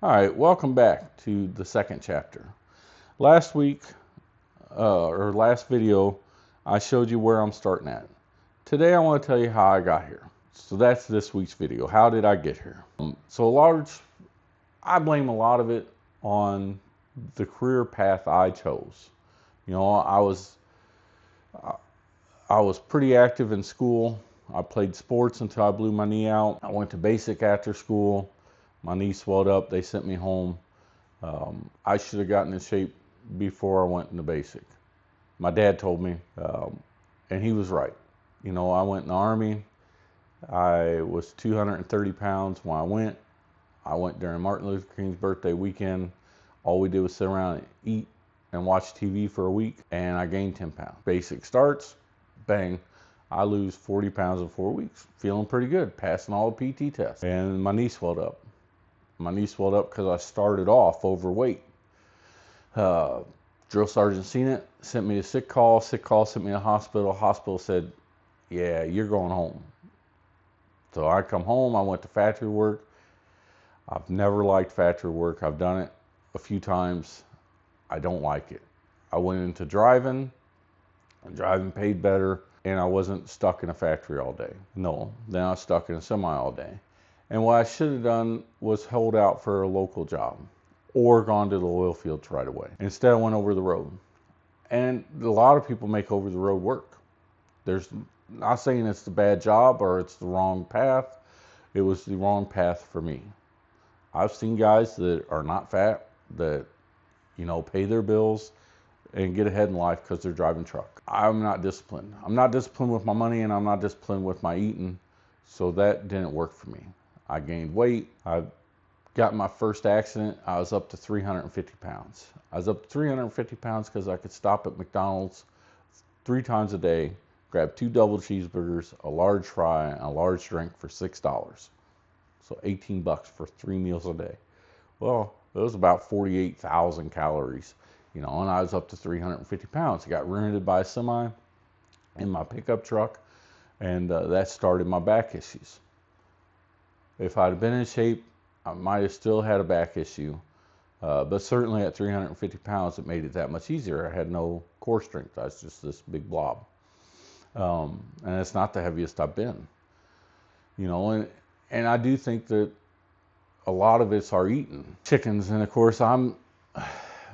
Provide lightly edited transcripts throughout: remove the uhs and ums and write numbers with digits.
All right, welcome back to the second chapter. Last week, or last video, I showed you where I'm starting at. Today, I want to tell you how I got here. So that's this week's video. How did I get here? I blame a lot of it on the career path I chose. You know, I was pretty active in school. I played sports until I blew my knee out. I went to basic after school. My knee swelled up. They sent me home. I should have gotten in shape before I went into basic. My dad told me, and he was right. You know, I went in the Army. I was 230 pounds when I went. I went during Martin Luther King's birthday weekend. All we did was sit around and eat and watch TV for a week, and I gained 10 pounds. Basic starts, bang, I lose 40 pounds in 4 weeks. Feeling pretty good, passing all the PT tests. And my knee swelled up. My knee swelled up because I started off overweight. Drill sergeant seen it, sent me a sick call. Sick call sent me to the hospital. Hospital said, yeah, you're going home. So I come home. I went to factory work. I've never liked factory work. I've done it a few times. I don't like it. I went into driving, and driving paid better, and I wasn't stuck in a factory all day. No, then I was stuck in a semi all day. And what I should have done was held out for a local job or gone to the oil fields right away. Instead, I went over the road. And a lot of people make over the road work. There's not saying it's the bad job or it's the wrong path. It was the wrong path for me. I've seen guys that are not fat that, you know, pay their bills and get ahead in life because they're driving truck. I'm not disciplined. I'm not disciplined with my money, and I'm not disciplined with my eating. So that didn't work for me. I gained weight. I got my first accident. I was up to 350 pounds. I was up to 350 pounds because I could stop at McDonald's 3 times a day, grab 2 double cheeseburgers, a large fry, and a large drink for $6. So 18 bucks for 3 meals a day. Well, it was about 48,000 calories, you know, and I was up to 350 pounds. I got rear-ended by a semi in my pickup truck, and that started my back issues. If I'd have been in shape, I might have still had a back issue, but certainly at 350 pounds, it made it that much easier. I had no core strength. I was just this big blob. And it's not the heaviest I've been, you know, and I do think that a lot of it's our eating. Chickens, and of course, I'm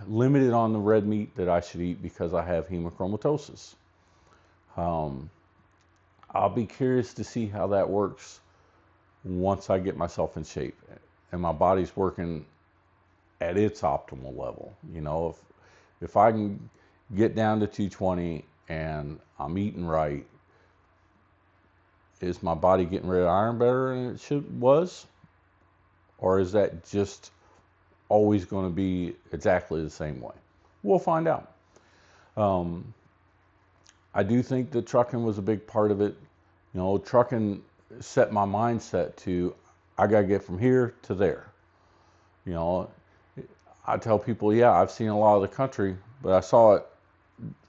limited on the red meat that I should eat because I have hemochromatosis. I'll be curious to see how that works once I get myself in shape and my body's working at its optimal level. You know, if I can get down to 220 and I'm eating right, is my body getting rid of iron better than it was? Or is that just always going to be exactly the same way? We'll find out. I do think that trucking was a big part of it. You know, trucking set my mindset to, I got to get from here to there. You know, I tell people, yeah, I've seen a lot of the country, but I saw it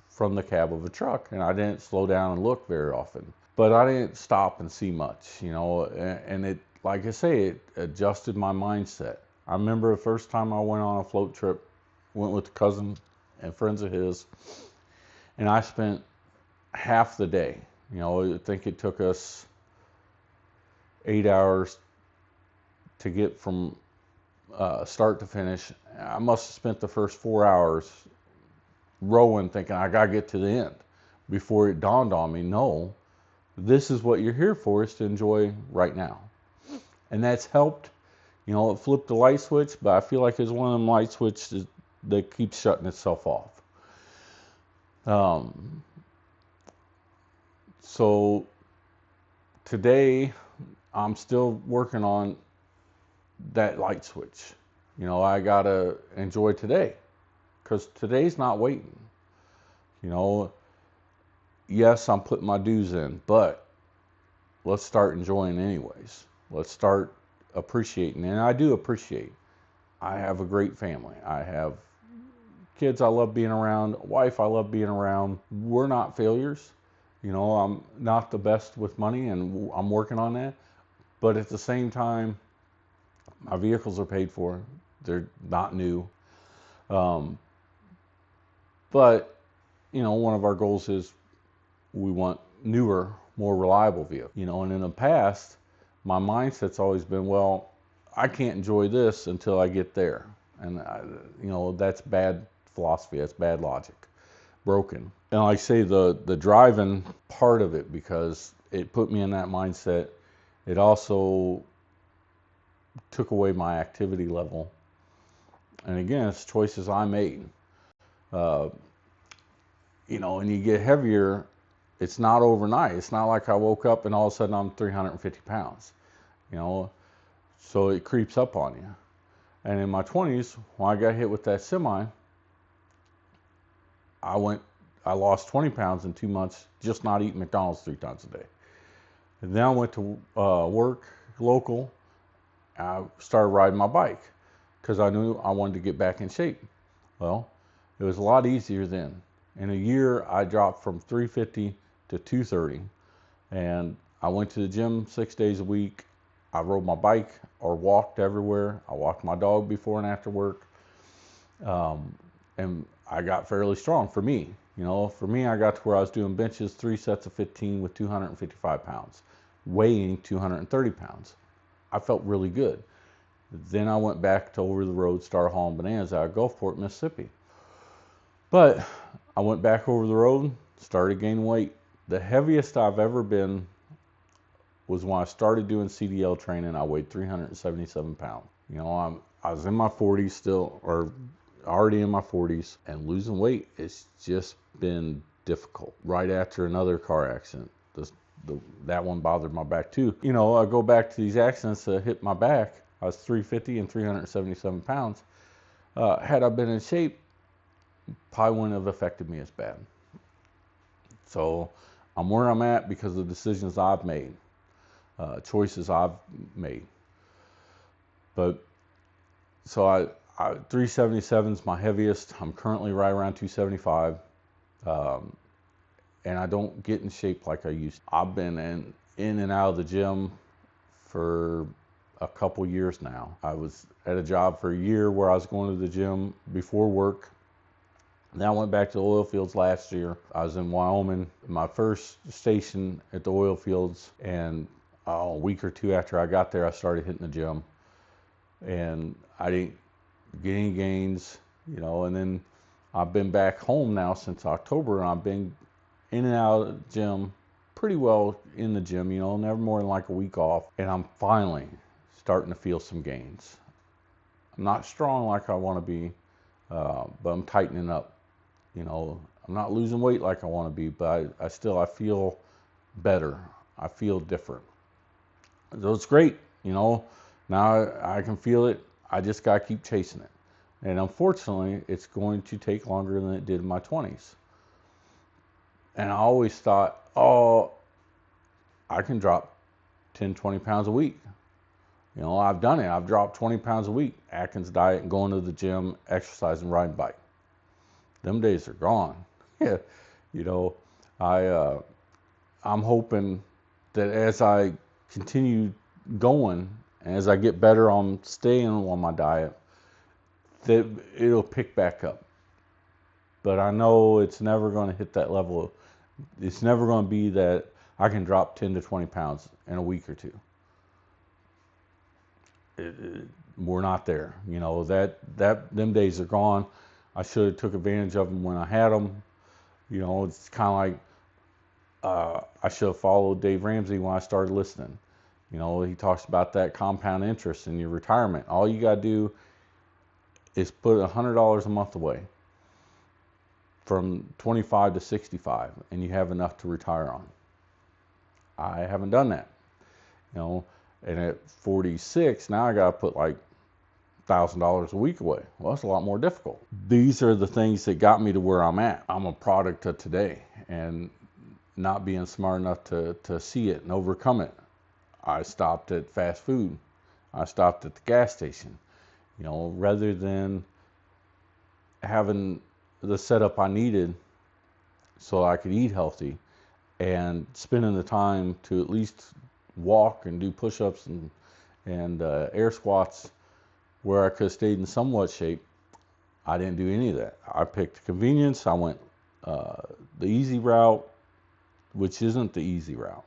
from the cab of a truck, and I didn't slow down and look very often. But I didn't stop and see much, you know, and it, like I say, it adjusted my mindset. I remember the first time I went on a float trip, went with a cousin and friends of his, and I spent half the day. You know, I think it took us 8 hours to get from start to finish. I must have spent the first 4 hours rowing, thinking I gotta get to the end, before it dawned on me, no, this is what you're here for, is to enjoy right now. And that's helped. You know, it flipped the light switch, but I feel like it's one of them light switches that keeps shutting itself off. So today I'm still working on that light switch. You know, I gotta enjoy today, because today's not waiting. You know, yes, I'm putting my dues in, but let's start enjoying anyways. Let's start appreciating, and I do appreciate. I have a great family. I have kids I love being around, a wife I love being around. We're not failures. You know, I'm not the best with money, and I'm working on that. But at the same time, my vehicles are paid for. they're not new. Um, but, one of our goals is we want newer, more reliable vehicles. And in the past, my mindset's always been, well, I can't enjoy this until I get there. And, that's bad philosophy. That's bad logic. Broken. And I say the driving part of it, because it put me in that mindset. It also took away my activity level. And again, it's choices I made. And you get heavier, it's not overnight. It's not like I woke up and all of a sudden I'm 350 pounds, so it creeps up on you. And in my 20s, when I got hit with that semi, I lost 20 pounds in 2 months just not eating McDonald's 3 times a day. And then I went to work local. I started riding my bike because I knew I wanted to get back in shape. Well, it was a lot easier then. In a year, I dropped from 350 to 230, and I went to the gym 6 days a week. I rode my bike or walked everywhere. I walked my dog before and after work, and I got fairly strong for me. For me, I got to where I was doing benches 3 sets of 15 with 255 pounds, weighing 230 pounds. I felt really good. Then I went back to over the road, started hauling bananas out of Gulfport, Mississippi. But I went back over the road, started gaining weight. The heaviest I've ever been was when I started doing CDL training. I weighed 377 pounds. I was in my 40s still, or already in my 40s, and losing weight has just been difficult. Right after another car accident, that one bothered my back too. I go back to these accidents that hit my back. I was 350 and 377 pounds. Had I been in shape, probably wouldn't have affected me as bad. So I'm where I'm at because of the decisions I've made, choices I've made. But so 377 is my heaviest. I'm currently right around 275, and I don't get in shape like I used to. I've been in and out of the gym for a couple years now. I was at a job for a year where I was going to the gym before work. Then I went back to the oil fields last year. I was in Wyoming, my first station at the oil fields, and a week or two after I got there, I started hitting the gym. And I didn't get any gains, and then I've been back home now since October, and I've been in and out of the gym pretty well in the gym, never more than like a week off. And I'm finally starting to feel some gains. I'm not strong like I want to be, but I'm tightening up. I'm not losing weight like I want to be, but I feel better. I feel different. So it's great, Now I can feel it. I just got to keep chasing it. And unfortunately, it's going to take longer than it did in my 20s. And I always thought, I can drop 10, 20 pounds a week. I've done it. I've dropped 20 pounds a week. Atkins diet and going to the gym, exercising, riding bike. Them days are gone. I'm hoping that as I continue going, and as I get better on staying on my diet, that it'll pick back up. But I know it's never going to hit that level. It's never going to be that I can drop 10 to 20 pounds in a week or two. We're not there. Them days are gone. I should have took advantage of them when I had them. It's kind of like I should have followed Dave Ramsey when I started listening. He talks about that compound interest in your retirement. All you got to do is put $100 a month away from 25 to 65, and you have enough to retire on. I haven't done that. And at 46, now I got to put like $1,000 a week away. Well, that's a lot more difficult. These are the things that got me to where I'm at. I'm a product of today and not being smart enough to see it and overcome it. I stopped at fast food. I stopped at the gas station. Rather than having the setup I needed so I could eat healthy and spending the time to at least walk and do push-ups and air squats where I could have stayed in somewhat shape. I didn't do any of that. I picked convenience. I went the easy route, which isn't the easy route.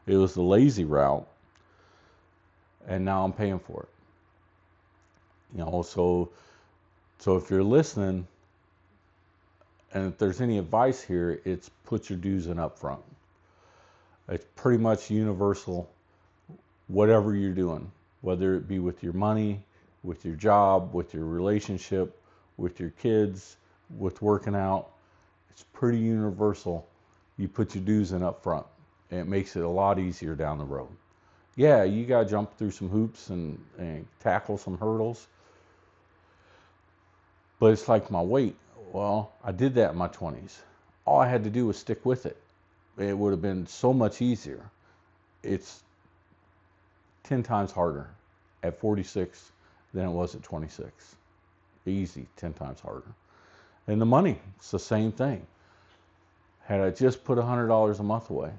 It was the lazy route, and now I'm paying for it. So if you're listening, and if there's any advice here, it's put your dues in up front. It's pretty much universal, whatever you're doing, whether it be with your money, with your job, with your relationship, with your kids, with working out. It's pretty universal. You put your dues in up front, and it makes it a lot easier down the road. Yeah, you got to jump through some hoops and tackle some hurdles. But it's like my weight. Well, I did that in my 20s. All I had to do was stick with it. It would have been so much easier. It's 10 times harder at 46 than it was at 26. Easy, 10 times harder. And the money, it's the same thing. Had I just put $100 a month away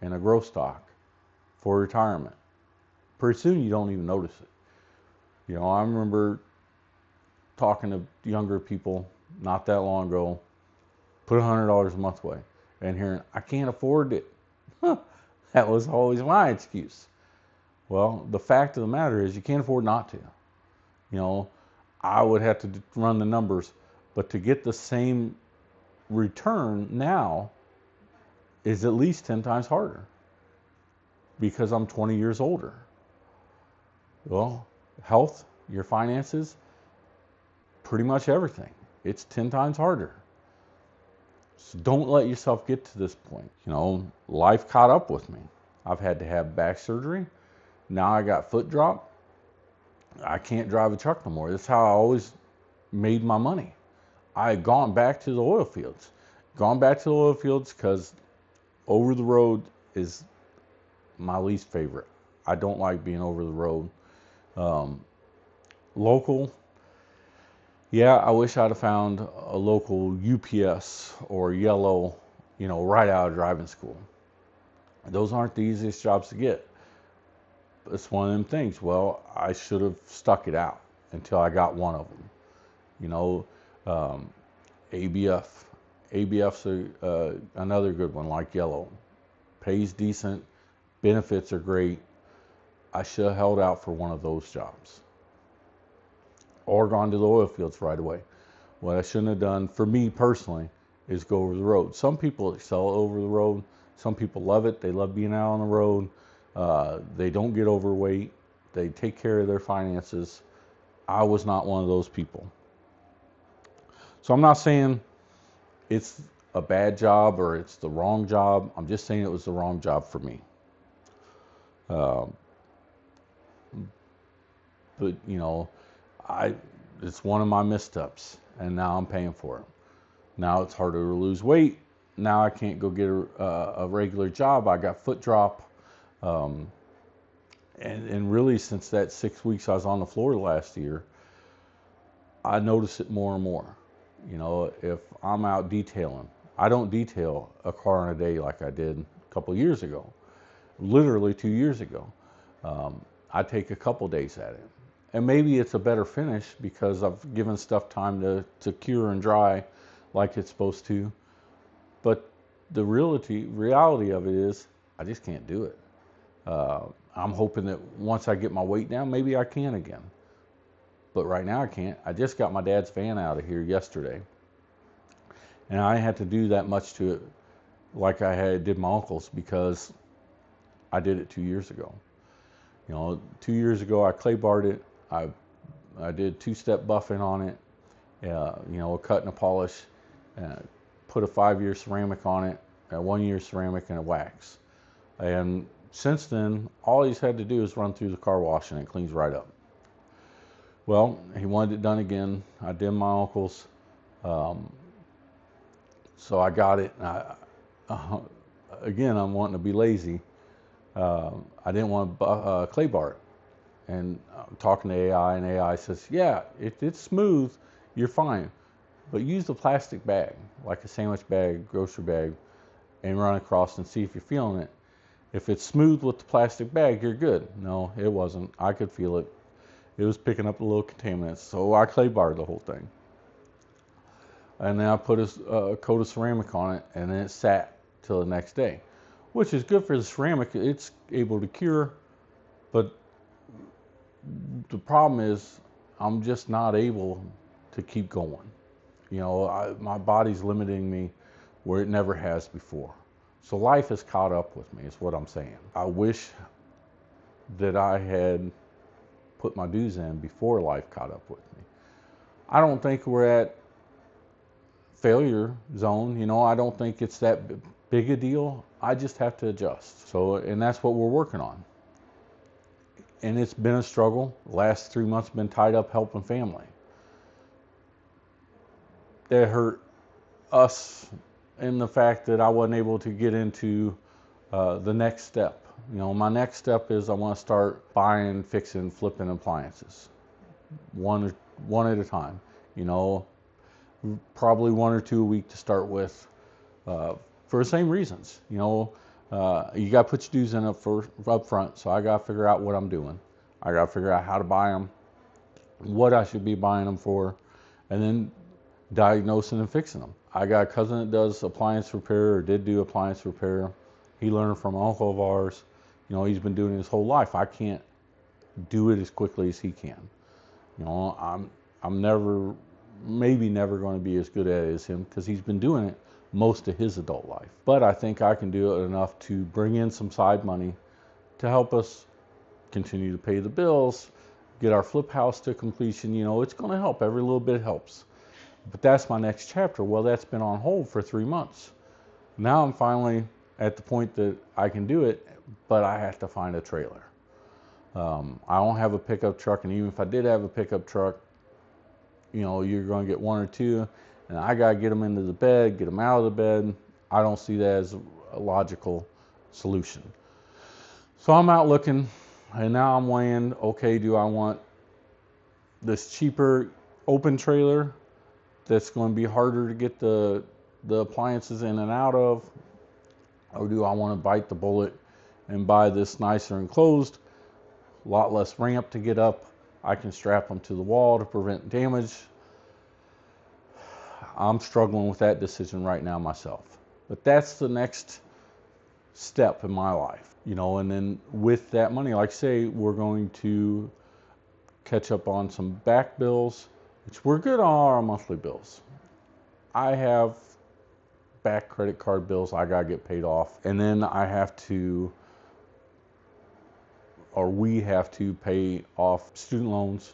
in a growth stock for retirement, pretty soon you don't even notice it. I remember talking to younger people not that long ago, put $100 a month away, and hearing, I can't afford it. That was always my excuse. Well, the fact of the matter is you can't afford not to. I would have to run the numbers, but to get the same return now is at least 10 times harder because I'm 20 years older. Well, health, your finances, pretty much everything. It's 10 times harder. So don't let yourself get to this point. Life caught up with me. I've had to have back surgery. Now I got foot drop. I can't drive a truck no more. That's how I always made my money. I had gone back to the oil fields. Because over the road is my least favorite. I don't like being over the road. Local, yeah, I wish I'd have found a local UPS or Yellow, right out of driving school. Those aren't the easiest jobs to get. It's one of them things. Well, I should have stuck it out until I got one of them. ABF. ABF's another good one, like Yellow. Pays decent, benefits are great. I should have held out for one of those jobs. Or gone to the oil fields right away. What I shouldn't have done, for me personally, is go over the road. Some people excel over the road. Some people love it. They love being out on the road. They don't get overweight. They take care of their finances. I was not one of those people. So I'm not saying it's a bad job or it's the wrong job. I'm just saying it was the wrong job for me. But it's one of my missteps, and now I'm paying for it. Now it's harder to lose weight. Now I can't go get a regular job. I got foot drop. And really, since that 6 weeks I was on the floor last year, I notice it more and more. If I'm out detailing, I don't detail a car in a day like I did a couple years ago, literally 2 years ago. I take a couple days at it. And maybe it's a better finish because I've given stuff time to cure and dry like it's supposed to. But the reality of it is I just can't do it. I'm hoping that once I get my weight down, maybe I can again. But right now I can't. I just got my dad's van out of here yesterday. And I had to do that much to it like I did my uncle's because I did it 2 years ago. 2 years ago I clay barred it. I did two-step buffing on it, a cut and a polish, put a 5-year ceramic on it, a 1-year ceramic, and a wax. And since then, all he's had to do is run through the car wash and it cleans right up. Well, he wanted it done again. I did my uncle's, so I got it. Again, I'm wanting to be lazy. I didn't want to clay bar it. And I'm talking to AI, and AI says, yeah, if it's smooth, you're fine. But use the plastic bag, like a sandwich bag, grocery bag, and run across and see if you're feeling it. If it's smooth with the plastic bag, you're good. No, it wasn't. I could feel it. It was picking up a little contaminants. So I clay barred the whole thing. And then I put a coat of ceramic on it, and then it sat till the next day, which is good for the ceramic. It's able to cure, but the problem is I'm just not able to keep going. My body's limiting me where it never has before. So life has caught up with me, is what I'm saying. I wish that I had put my dues in before life caught up with me. I don't think we're at failure zone. I don't think it's that big a deal. I just have to adjust. And that's what we're working on. And it's been a struggle. The last 3 months been tied up helping family. It hurt us in the fact that I wasn't able to get into the next step. My next step is I want to start buying, fixing, flipping appliances, one at a time. Probably 1 or 2 a week to start with, for the same reasons. You got to put your dues in up front. So I got to figure out what I'm doing. I got to figure out how to buy them, what I should be buying them for, and then diagnosing and fixing them. I got a cousin that does appliance repair, or did do appliance repair. He learned from an uncle of ours. He's been doing it his whole life. I can't do it as quickly as he can. I'm never going to be as good at it as him, because he's been doing it most of his adult life. But I think I can do it enough to bring in some side money to help us continue to pay the bills, get our flip house to completion. It's going to help. Every little bit helps. But that's my next chapter. Well, that's been on hold for 3 months. Now I'm finally at the point that I can do it, but I have to find a trailer. I don't have a pickup truck, and even if I did have a pickup truck, you're going to get 1 or 2, and I got to get them into the bed, get them out of the bed. I don't see that as a logical solution. So I'm out looking, and now I'm weighing, okay, do I want this cheaper open trailer that's going to be harder to get the appliances in and out of, or do I want to bite the bullet and buy this nicer enclosed, a lot less ramp to get up? I can strap them to the wall to prevent damage. I'm struggling with that decision right now myself. But that's the next step in my life. And then with that money, like I say, we're going to catch up on some back bills, which we're good on our monthly bills. I have back credit card bills I got to get paid off. And then we have to pay off student loans.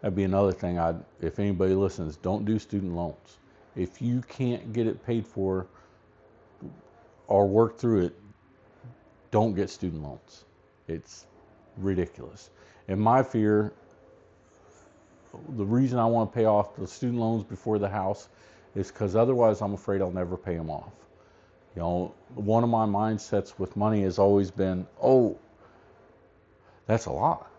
That'd be another thing. If anybody listens, don't do student loans. If you can't get it paid for or work through it, don't get student loans. It's ridiculous. And my fear, the reason I want to pay off the student loans before the house is because otherwise I'm afraid I'll never pay them off. One of my mindsets with money has always been, oh, that's a lot.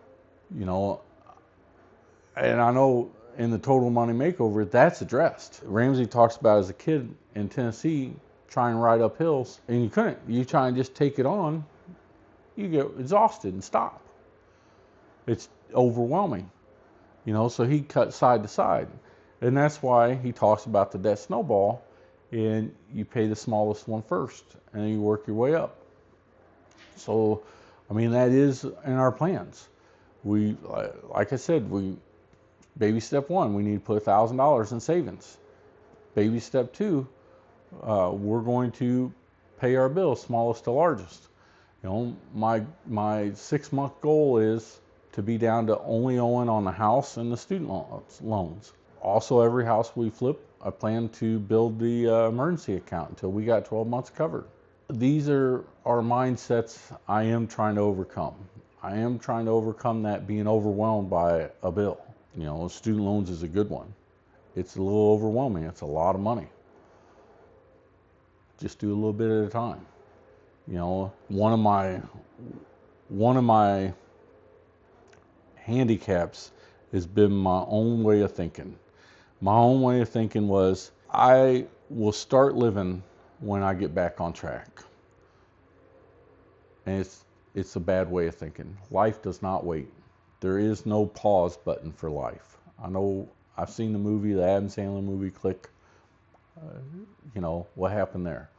And I know in the Total Money Makeover, that's addressed. Ramsey talks about as a kid in Tennessee trying to ride up hills, and you couldn't. You try and just take it on, you get exhausted and stop. It's overwhelming. So he cut side to side. And that's why he talks about the debt snowball, and you pay the smallest one first, and then you work your way up. So, that is in our plans. We, like I said, baby step 1, we need to put $1,000 in savings. Baby step 2, we're going to pay our bills, smallest to largest. My 6-month goal is to be down to only owing on the house and the student loans. Also, every house we flip, I plan to build the emergency account until we got 12 months covered. These are mindsets I am trying to overcome. I am trying to overcome that being overwhelmed by a bill. Student loans is a good one. It's a little overwhelming. It's a lot of money. Just do a little bit at a time. One of my handicaps has been my own way of thinking. My own way of thinking was, I will start living when I get back on track. And it's a bad way of thinking. Life does not wait. There is no pause button for life. I know I've seen the movie, the Adam Sandler movie, Click. You know what happened there,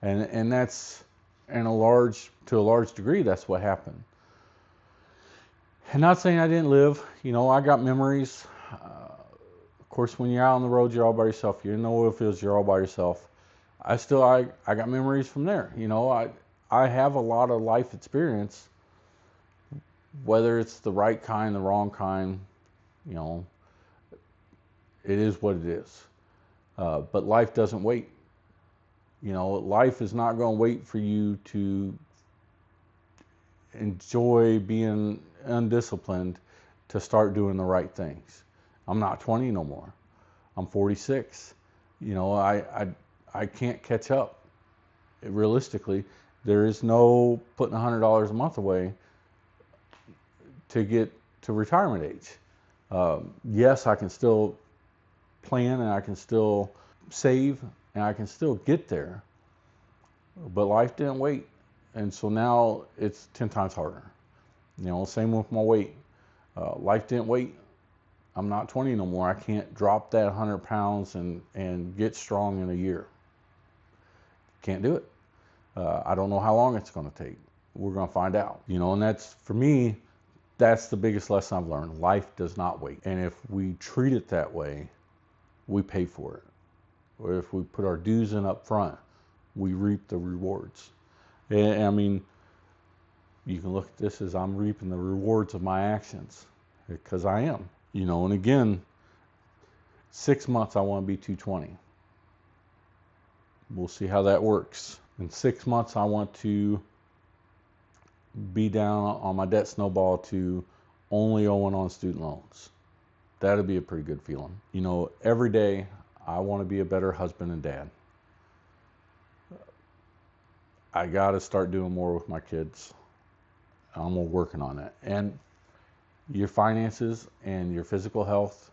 and that's to a large degree, that's what happened. And not saying I didn't live. You know, I got memories. Of course, when you're out on the road, you're all by yourself. You're in the oil fields, you're all by yourself. I got memories from there. You know, I have a lot of life experience, whether it's the right kind, the wrong kind. You know, it is what it is. But life doesn't wait. You know, life is not going to wait for you to enjoy being undisciplined to start doing the right things. I'm not 20 no more. I'm 46. You know, I can't catch up. Realistically, there is no putting $100 a month away to get to retirement age. Yes, I can still plan and I can still save and I can still get there, but life didn't wait. And so now it's 10 times harder. You know, same with my weight. Life didn't wait. I'm not 20 no more. I can't drop that 100 pounds and get strong in a year. Can't do it. I don't know how long it's going to take. We're going to find out. You know, and that's, for me, that's the biggest lesson I've learned. Life does not wait. And if we treat it that way, we pay for it. Or if we put our dues in up front, we reap the rewards. And I mean, you can look at this as I'm reaping the rewards of my actions, because I am. You know, and again, 6 months I want to be 220. We'll see how that works. In 6 months I want to be down on my debt snowball to only owing on student loans. That'd be a pretty good feeling. You know, every day I want to be a better husband and dad. I got to start doing more with my kids. I'm working on it. And your finances and your physical health,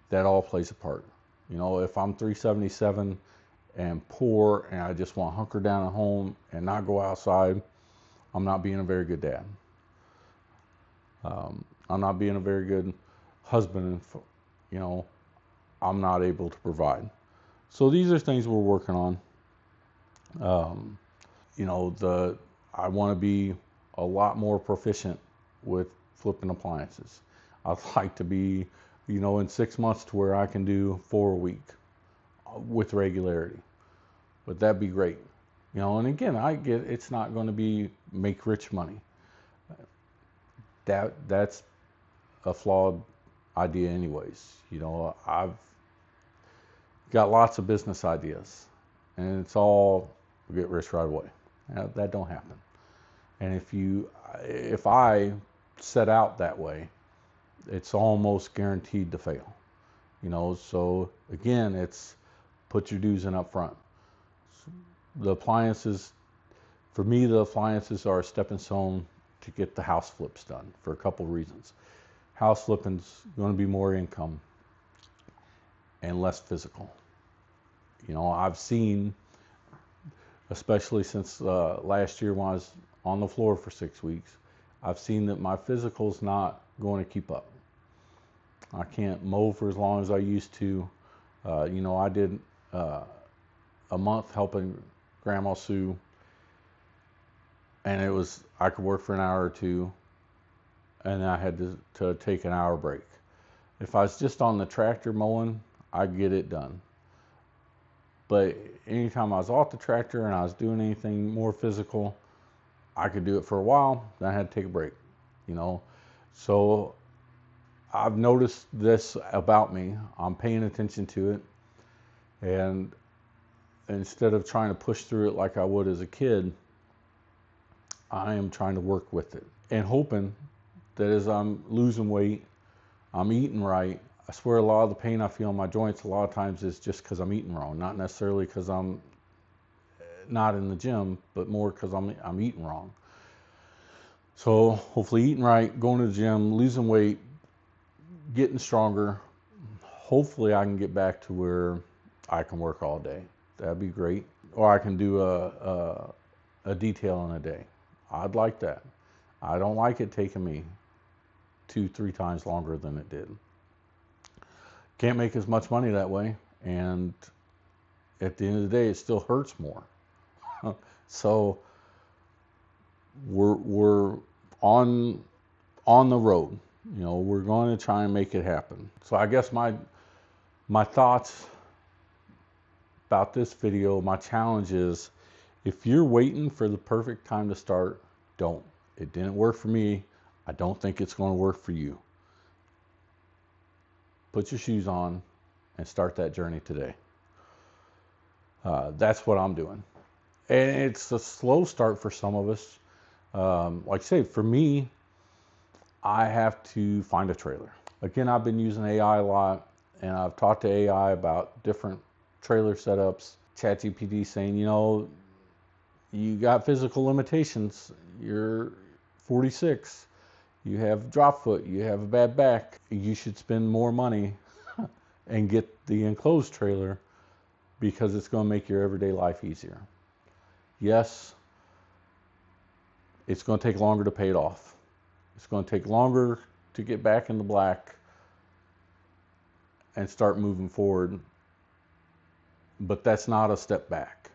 that all plays a part. You know, if I'm 377 and poor and I just want to hunker down at home and not go outside, I'm not being a very good dad. I'm not being a very good husband, and you know, I'm not able to provide. So these are things we're working on. You know, I want to be a lot more proficient with flipping appliances. I'd like to be, you know, in 6 months to where I can do 4 a week with regularity. But that'd be great. You know, and again, I get it's not going to be make rich money. That's a flawed idea anyways. You know, I've got lots of business ideas and it's all get rich right away. That don't happen. And if I set out that way, it's almost guaranteed to fail. You know, so again, it's put your dues in up front. The appliances, for me, the appliances are a stepping stone to get the house flips done for a couple reasons. House flipping's going to be more income and less physical. You know, I've seen, especially since last year when I was on the floor for 6 weeks, I've seen that my physical's not going to keep up. I can't mow for as long as I used to. You know, I did a month helping Grandma Sue, and I could work for an hour or two, and I had to take an hour break. If I was just on the tractor mowing, I'd get it done. But anytime I was off the tractor and I was doing anything more physical, I could do it for a while, then I had to take a break, you know. So I've noticed this about me. I'm paying attention to it, and instead of trying to push through it like I would as a kid, I am trying to work with it and hoping that as I'm losing weight, I'm eating right. I swear a lot of the pain I feel in my joints a lot of times is just because I'm eating wrong, not necessarily because I'm not in the gym, but more because I'm eating wrong. So hopefully eating right, going to the gym, losing weight, getting stronger. Hopefully I can get back to where I can work all day. That'd be great. Or I can do a detail in a day. I'd like that. I don't like it taking me 2-3 times longer than it did. Can't make as much money that way, and at the end of the day, it still hurts more. So we're on the road. You know, we're going to try and make it happen. So I guess my thoughts about this video, my challenge is, if you're waiting for the perfect time to start, don't. It didn't work for me. I don't think it's going to work for you. Put your shoes on and start that journey today. That's what I'm doing. And it's a slow start for some of us. Like I say, for me, I have to find a trailer. Again, I've been using AI a lot, and I've talked to AI about different trailer setups. ChatGPT saying, you know, you got physical limitations. You're 46. You have drop foot. You have a bad back. You should spend more money and get the enclosed trailer because it's going to make your everyday life easier. Yes, it's going to take longer to pay it off. It's going to take longer to get back in the black and start moving forward. But that's not a step back.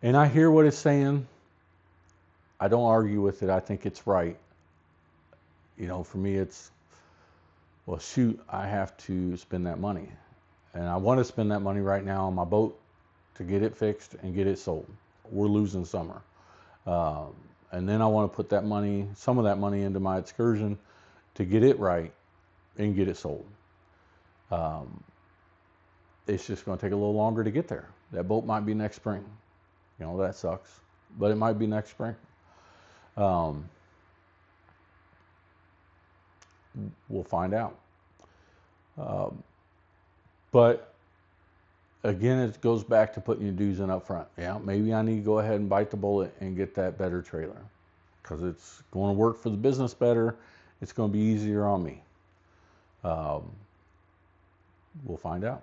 And I hear what it's saying. I don't argue with it. I think it's right. You know, for me, it's, well, shoot, I have to spend that money. And I want to spend that money right now on my boat to get it fixed and get it sold. We're losing summer. And then I want to put that money, some of that money, into my excursion to get it right and get it sold. It's just going to take a little longer to get there. That boat might be next spring. You know, that sucks. But it might be next spring. We'll find out. But again, it goes back to putting your dues in up front. Yeah, maybe I need to go ahead and bite the bullet and get that better trailer because it's going to work for the business better. It's going to be easier on me. We'll find out.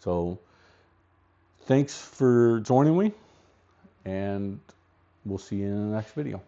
So thanks for joining me, and we'll see you in the next video.